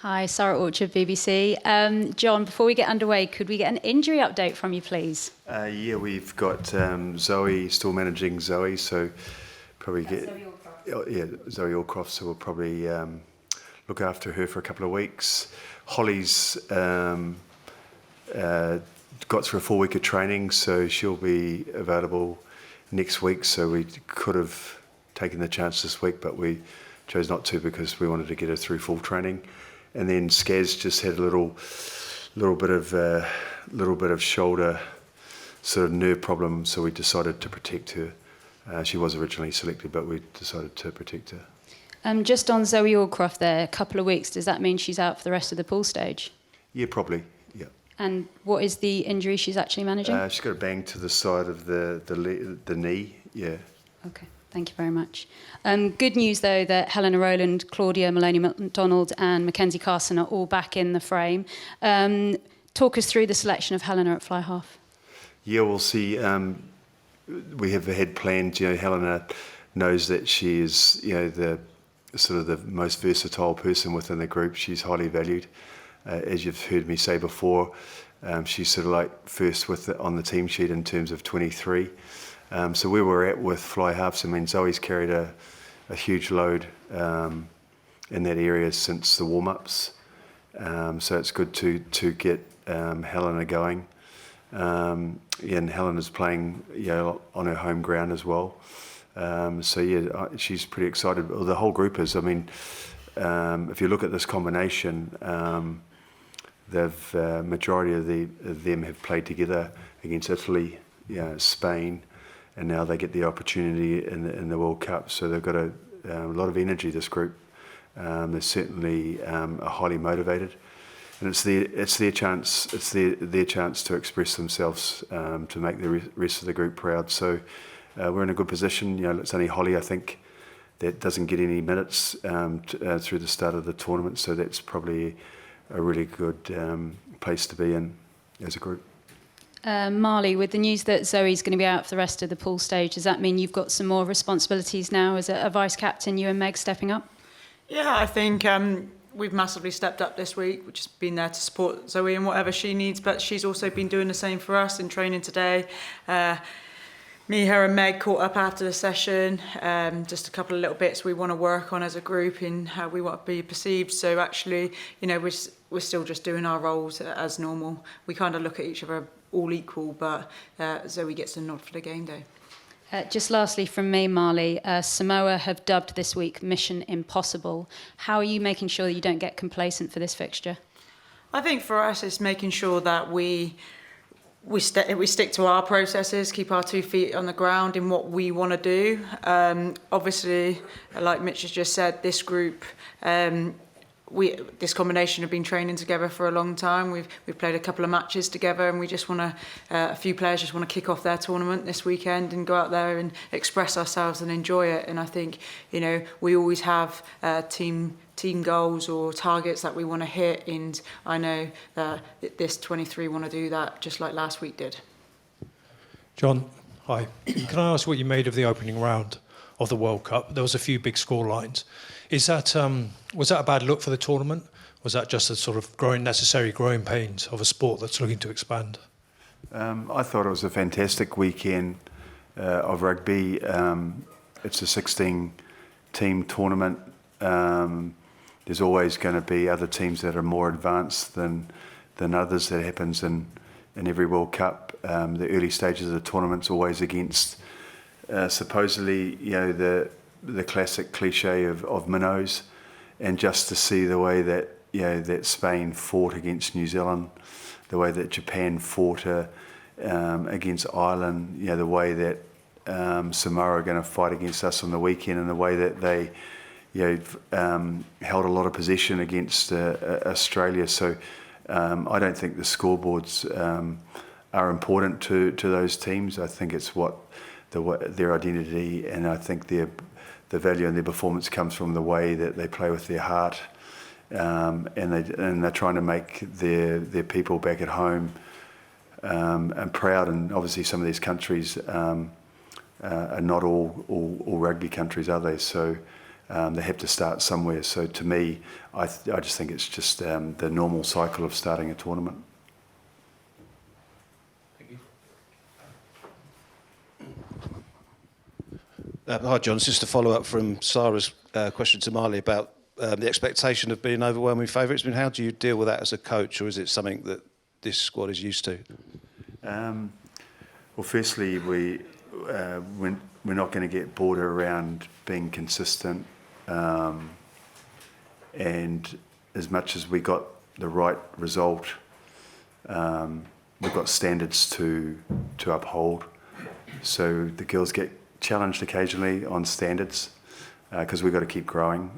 Hi, Sarah Orchard, BBC. John, before we get underway, could we get an injury update from you, please? Yeah, we've got Zoe still managing Zoe, so probably Zoe Allcroft, so we'll probably look after her for a couple of weeks. Holly's got through a 4 week of training, so she'll be available next week. So we could have taken the chance this week, but we chose not to because we wanted to get her through full training. And then Skaz just had a little bit of shoulder sort of nerve problem, so we decided to protect her. She was originally selected, but we decided to protect her. Just on Zoe Allcroft there, a couple of weeks, does that mean she's out for the rest of the pool stage? Yeah, probably, yeah. And what is the injury she's actually managing? She's got a bang to the side of the knee, yeah. Okay, thank you very much. Good news, though, that Helena Rowland, Claudia Maloney-McDonald and Mackenzie Carson are all back in the frame. Talk us through the selection of Helena at fly half. Yeah, we'll see. We have had planned. Helena knows that she is, the sort of the most versatile person within the group. She's highly valued, as you've heard me say before. She's sort of like first on the team sheet in terms of 23. So where we're at with fly halves, I mean, Zoe's carried a huge load in that area since the warm-ups. So it's good to get Helena going. And Helena's playing on her home ground as well. So yeah, she's pretty excited. Well, the whole group is. I mean, if you look at this combination, majority of them have played together against Italy, Spain, and now they get the opportunity in the World Cup. So they've got a lot of energy. This group, they're certainly are highly motivated. And it's their chance. It's their chance to express themselves, to make the rest of the group proud. So we're in a good position. It's only Holly, I think, that doesn't get any minutes through the start of the tournament. So that's probably a really good place to be in as a group. Marlie, with the news that Zoe's going to be out for the rest of the pool stage, does that mean you've got some more responsibilities now as a vice captain? You and Meg stepping up? Yeah, I think. We've massively stepped up this week. We've just been there to support Zoe in whatever she needs, but she's also been doing the same for us in training today. Me, her and Meg caught up after the session. Just a couple of little bits we want to work on as a group in how we want to be perceived. So actually, we're still just doing our roles as normal. We kind of look at each other all equal, but Zoe gets a nod for the game day. Just lastly from me, Marlie, Samoa have dubbed this week Mission Impossible. How are you making sure that you don't get complacent for this fixture? I think for us it's making sure that we stick to our processes, keep our 2 feet on the ground in what we want to do. Obviously, like Mitch has just said, this group, this combination have been training together for a long time. We've played a couple of matches together, and we just want to. A few players just want to kick off their tournament this weekend and go out there and express ourselves and enjoy it. And I think we always have team goals or targets that we want to hit, and I know that this 23 want to do that just like last week did. John, hi. Can I ask what you made of the opening round of the World Cup? There was a few big score lines. Was that a bad look for the tournament? Was that just a sort of necessary growing pains of a sport that's looking to expand? I thought it was a fantastic weekend of rugby. It's a 16-team tournament. There's always going to be other teams that are more advanced than others. That happens in every World Cup. The early stages of the tournament's always against supposedly the classic cliche of minnows, and just to see the way that that Spain fought against New Zealand, the way that Japan fought against Ireland, the way that Samoa are going to fight against us on the weekend, and the way that they held a lot of possession against Australia. So I don't think the scoreboards are important to those teams. I think it's their identity, and I think the value in their performance comes from the way that they play with their heart, and they're trying to make their people back at home and proud. And obviously some of these countries are not all rugby countries, are they? So they have to start somewhere. So to me, I just think it's just the normal cycle of starting a tournament. Hi, John. Just to follow up from Sarah's question to Marlie about the expectation of being overwhelming favourites. I mean, how do you deal with that as a coach, or is it something that this squad is used to? Well, firstly, we're not going to get bored around being consistent, and as much as we got the right result, we've got standards to uphold. So the girls get challenged occasionally on standards because we've got to keep growing.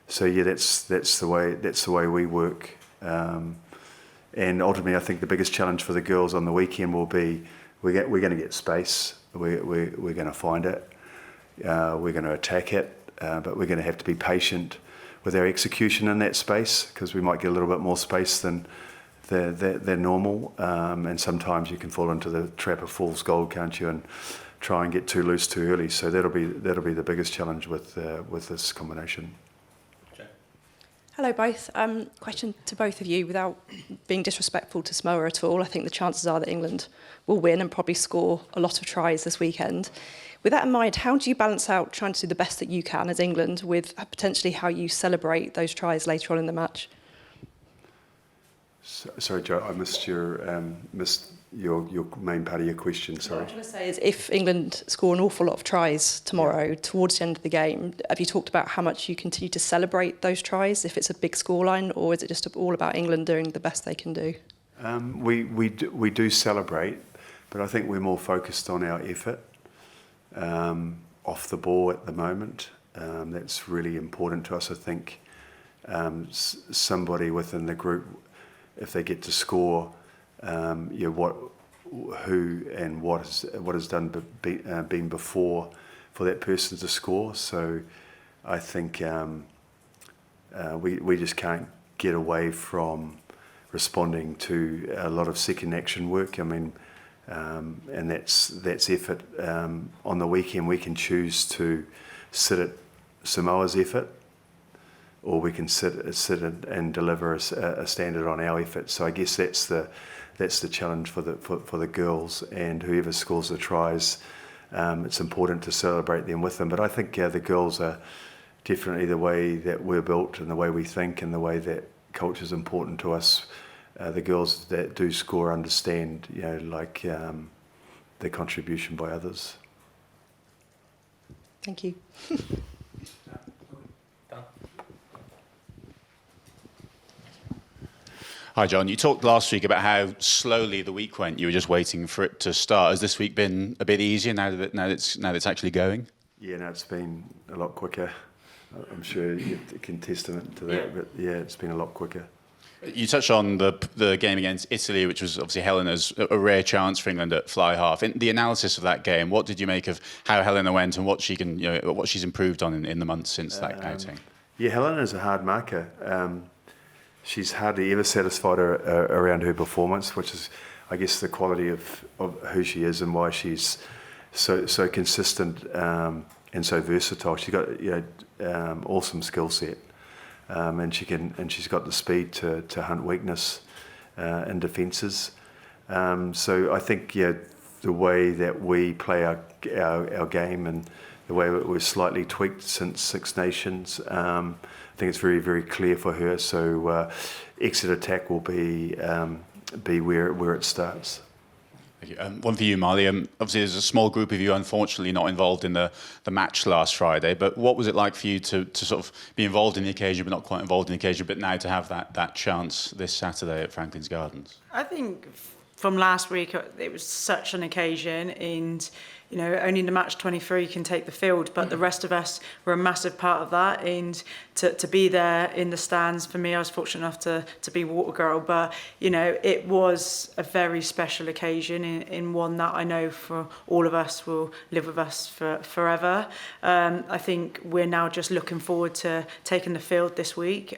So yeah, that's the way we work. And ultimately, I think the biggest challenge for the girls on the weekend will be we're going to get space. We're going to find it. We're going to attack it, but we're going to have to be patient with our execution in that space because we might get a little bit more space than normal. And sometimes you can fall into the trap of fool's gold, can't you? And try and get too loose too early. So that'll be the biggest challenge with this combination. Hello both. Question to both of you, without being disrespectful to Samoa at all. I think the chances are that England will win and probably score a lot of tries this weekend. With that in mind, how do you balance out trying to do the best that you can as England with potentially how you celebrate those tries later on in the match? Sorry, Joe, I missed your main part of your question. Sorry. What I'm trying to say is, if England score an awful lot of tries tomorrow, towards the end of the game, have you talked about how much you continue to celebrate those tries if it's a big scoreline, or is it just all about England doing the best they can do? We do celebrate, but I think we're more focused on our effort off the ball at the moment. That's really important to us. I think somebody within the group, if they get to score, who and what has been before for that person to score. So I think we just can't get away from responding to a lot of second action work. I mean, and that's effort. On the weekend, we can choose to sit at Samoa's effort, or we can sit and deliver a standard on our effort. So I guess that's the challenge for the girls, and whoever scores the tries, it's important to celebrate them with them. But I think the girls are definitely the way that we're built and the way we think and the way that culture is important to us. The girls that do score understand, the contribution by others. Thank you. Hi, John. You talked last week about how slowly the week went. You were just waiting for it to start. Has this week been a bit easier now that it's actually going? Yeah, no, it's been a lot quicker. I'm sure you can testament to that, but yeah, it's been a lot quicker. You touched on the game against Italy, which was obviously Helena's a rare chance for England at fly half. In the analysis of that game, what did you make of how Helena went and what she's improved on in the months since that outing? Yeah, Helena's a hard marker. She's hardly ever satisfied around her performance, which is, I guess, the quality of who she is and why she's so consistent and so versatile. She's got awesome skill set, and she's got the speed to hunt weakness in defences. So I think the way that we play our game and the way it was slightly tweaked since Six Nations. I think it's very, very clear for her. So exit attack will be where it starts. Thank you. One for you, Marlie. Obviously, there's a small group of you, unfortunately, not involved in the match last Friday. But what was it like for you to sort of be involved in the occasion, but not quite involved in the occasion, but now to have that chance this Saturday at Franklin's Gardens? I think from last week, it was such an occasion, and only the match 23 can take the field, but the rest of us were a massive part of that. And to be there in the stands, for me, I was fortunate enough to be water girl, but it was a very special occasion, in one that I know for all of us will live with us for forever. I think we're now just looking forward to taking the field this week.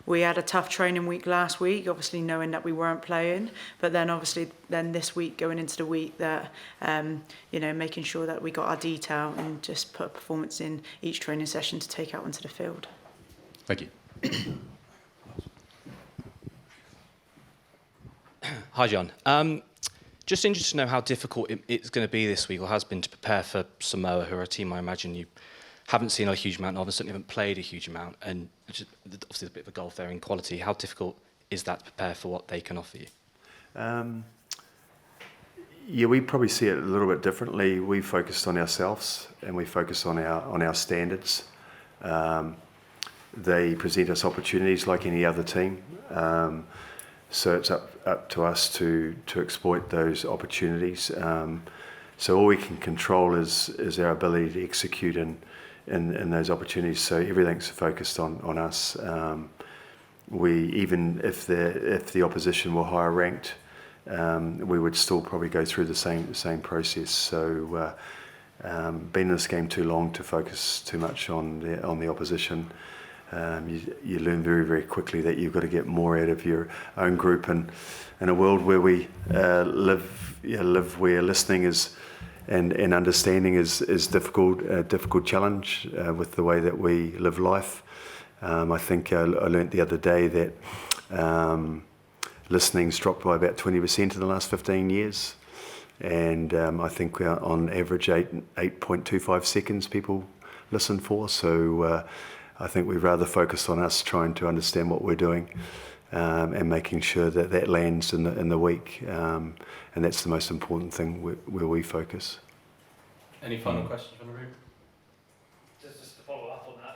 We had a tough training week last week, obviously knowing that we weren't playing, but then obviously this week going into the week that making sure that we got our detail and just put a performance in each training session to take out onto the field. Thank you. Hi, John. Just interested to know how difficult it's going to be this week, or has been, to prepare for Samoa, who are a team I imagine you haven't seen a huge amount of, and certainly haven't played a huge amount, and obviously there's a bit of a gulf there in quality. How difficult is that to prepare for what they can offer you? Yeah, we probably see it a little bit differently. We focused on ourselves and we focus on our standards. They present us opportunities like any other team. So it's up to us to exploit those opportunities. So all we can control is our ability to execute in those opportunities. So everything's focused on us. We, even if the opposition were higher ranked, we would still probably go through the same process. So been in this game too long to focus too much on the opposition. You learn very, very quickly that you've got to get more out of your own group, and in a world where we live where listening is and understanding is difficult, a difficult challenge with the way that we live life. I think I learnt the other day that listening's dropped by about 20% in the last 15 years, and I think on average 8.25 seconds people listen for. So I think we've rather focused on us trying to understand what we're doing and making sure that lands in the week, and that's the most important thing where we focus. Any final questions from the room? Just to follow up on that,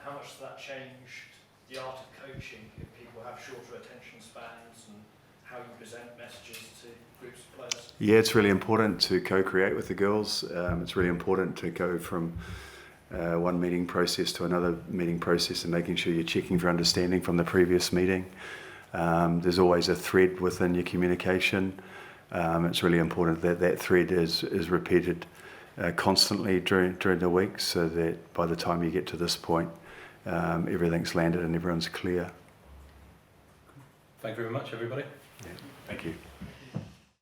how much does that change the art of coaching if people have shorter attention spans, and how you present messages to groups of players? Yeah, it's really important to co-create with the girls. It's really important to go from one meeting process to another meeting process and making sure you're checking for understanding from the previous meeting. There's always a thread within your communication. It's really important that thread is repeated constantly during the week, so that by the time you get to this point, everything's landed and everyone's clear. Thank you very much, everybody. Yeah. Thank you.